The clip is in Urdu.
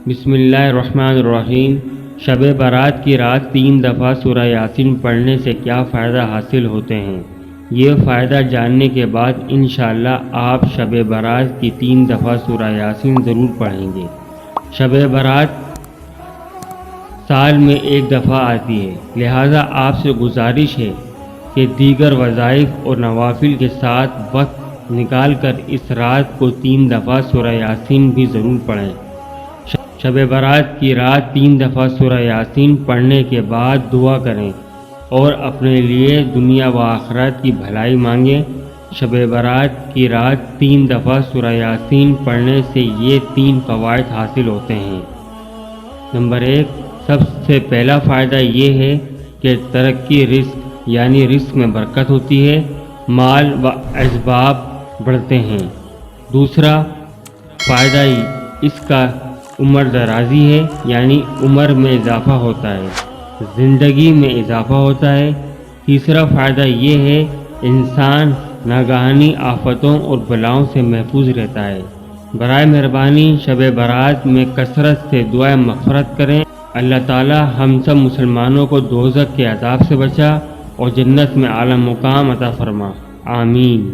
بسم اللہ الرحمن الرحیم۔ شب برات کی رات 3 دفعہ سورہ یاسین پڑھنے سے کیا فائدہ حاصل ہوتے ہیں؟ یہ فائدہ جاننے کے بعد انشاءاللہ آپ شب برات کی 3 دفعہ سورہ یاسین ضرور پڑھیں گے۔ شب برات سال میں 1 دفعہ آتی ہے، لہٰذا آپ سے گزارش ہے کہ دیگر وظائف اور نوافل کے ساتھ وقت نکال کر اس رات کو 3 دفعہ سورہ یاسین بھی ضرور پڑھیں۔ شب برات کی رات 3 دفعہ سورہ یاسین پڑھنے کے بعد دعا کریں اور اپنے لیے دنیا و آخرت کی بھلائی مانگیں۔ شب برات کی رات 3 دفعہ سورہ یاسین پڑھنے سے یہ 3 فوائد حاصل ہوتے ہیں۔ نمبر 1، سب سے پہلا فائدہ یہ ہے کہ ترقی رزق یعنی رزق میں برکت ہوتی ہے، مال و اسباب بڑھتے ہیں۔ دوسرا فائدہ اس کا عمر درازی ہے، یعنی عمر میں اضافہ ہوتا ہے، زندگی میں اضافہ ہوتا ہے۔ تیسرا فائدہ یہ ہے انسان ناگہانی آفتوں اور بلاؤں سے محفوظ رہتا ہے۔ برائے مہربانی شب برات میں کثرت سے دعائے مغفرت کریں۔ اللہ تعالی ہم سب مسلمانوں کو دوزخ کے عذاب سے بچا اور جنت میں اعلیٰ مقام عطا فرما، آمین۔